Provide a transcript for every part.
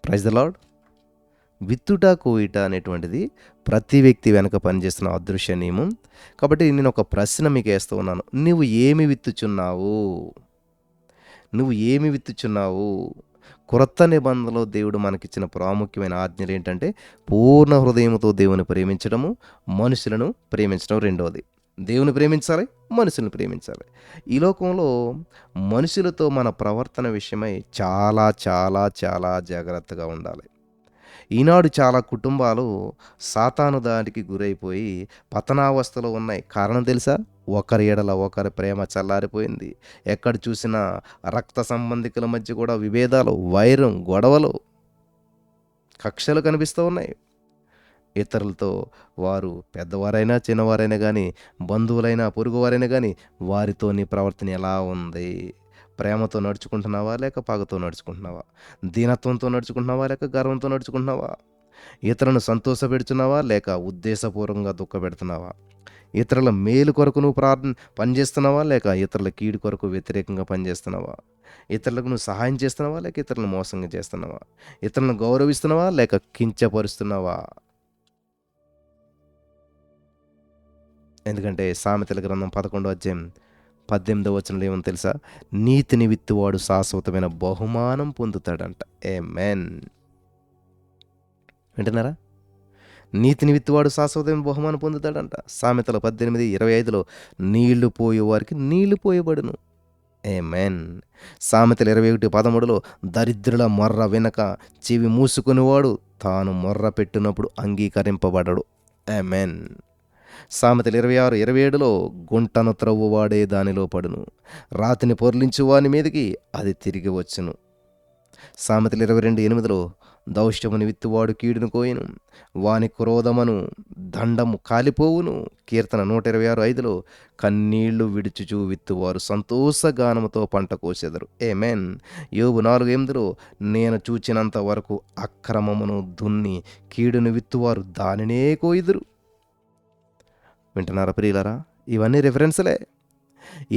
Praise the Lord. విత్తుట కోయుట అనేటువంటిది ప్రతి వ్యక్తి వెనక పనిచేస్తున్న అదృశ్య నియమం. కాబట్టి నేను ఒక ప్రశ్న మీకు వేస్తూ ఉన్నాను. నువ్వు ఏమి విత్తుచున్నావు? నువ్వు ఏమి విత్తుచున్నావు? క్రొత్త నిబంధనలో దేవుడు మనకిచ్చిన ప్రాముఖ్యమైన ఆజ్ఞలు ఏంటంటే పూర్ణ హృదయంతో దేవుని ప్రేమించడము, మనుషులను ప్రేమించడం. రెండవది, దేవుని ప్రేమించాలి, మనుషులను ప్రేమించాలి. ఈ లోకంలో మనుషులతో మన ప్రవర్తన విషయమై చాలా చాలా చాలా జాగ్రత్తగా ఉండాలి. ఈనాడు చాలా కుటుంబాలు సాతాను దానికి గురైపోయి పతనావస్థలో ఉన్నాయి. కారణం తెలుసా? ఒకరి ఎడల ఒకరి ప్రేమ చల్లారిపోయింది. ఎక్కడ చూసినా రక్త సంబంధికుల మధ్య కూడా విభేదాలు, వైరం, గొడవలు, కక్షలు కనిపిస్తూ ఉన్నాయి. ఇతరులతో వారు పెద్దవారైనా చిన్నవారైనా కానీ, బంధువులైనా పొరుగువారైనా కానీ, వారితో నీ ప్రవర్తన ఎలా ఉంది? ప్రేమతో నడుచుకుంటున్నావా లేక పగతో నడుచుకుంటున్నావా? దీనత్వంతో నడుచుకుంటున్నావా లేక గర్వంతో నడుచుకుంటున్నావా? ఇతరులను సంతోషపెడుతున్నావా లేక ఉద్దేశపూర్వకంగా దుఃఖపెడుతున్నావా? ఇతరుల మేలు కొరకు నువ్వు పనిచేస్తున్నావా లేక ఇతరుల కీడు కొరకు వ్యతిరేకంగా పనిచేస్తున్నావా? ఇతరులకు నువ్వు సహాయం చేస్తున్నావా లేక ఇతరులను మోసంగా చేస్తున్నావా? ఇతరులను గౌరవిస్తున్నావా లేక కించపరుస్తున్నావా? ఎందుకంటే సామెతల గ్రంథం 11:18 ఏమని తెలుసా? నీతిని విత్తువాడు శాశ్వతమైన బహుమానం పొందుతాడంట. ఆమేన్. వింటున్నారా? నీతిని విత్తువాడు శాశ్వతమైన బహుమానం పొందుతాడంట. సామెతల 18:25 నీళ్లు పోయేవారికి నీళ్లు పోయబడును. ఆమేన్. సామెతల 21:13 దరిద్రుల మొర్ర వినక చెవి మూసుకునేవాడు తాను మొర్ర పెట్టినప్పుడు అంగీకరింపబడడు. ఆమేన్. సామెతలు 26:27 గుంటను త్రవ్వువాడే దానిలో పడును, రాతిని పొర్లించు వాని మీదకి అది తిరిగి వచ్చును. సామెతలు 22:8 దౌష్ట్యముని విత్తువాడు కీడును కోయను, వాని క్రోధమును దండము కాలిపోవును. కీర్తన 126:5 కన్నీళ్లు విడుచుచూ విత్తువారు సంతోషగానముతో పంట కోసెదరు. ఆమేన్. యోబు 4:8 నేను చూచినంత వరకు అక్రమమును దున్ని కీడును విత్తువారు దానినే కోయుదురు. వింటున్నారా ప్రియులారా? ఇవన్నీ రిఫరెన్స్లే.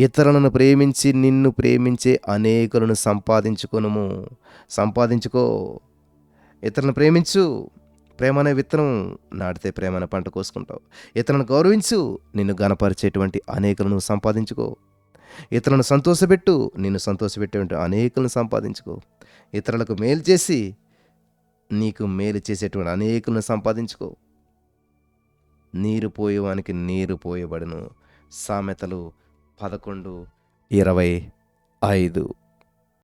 ఇతరులను ప్రేమించి నిన్ను ప్రేమించే అనేకులను సంపాదించుకో. ఇతరులను ప్రేమించు. ప్రేమ అనే విత్తనం నాటితే ప్రేమ అనే పంట కోసుకుంటావు. ఇతరులను గౌరవించు. నిన్ను గణపరిచేటువంటి అనేకులను సంపాదించుకో. ఇతరులను సంతోషపెట్టు. నిన్ను సంతోషపెట్టేటువంటి అనేకులను సంపాదించుకో. ఇతరులకు మేలు చేసి నీకు మేలు చేసేటువంటి అనేకులను సంపాదించుకో. నీరు పోయేవానికి నీరు పోయబడును. సామెతలు 11:25.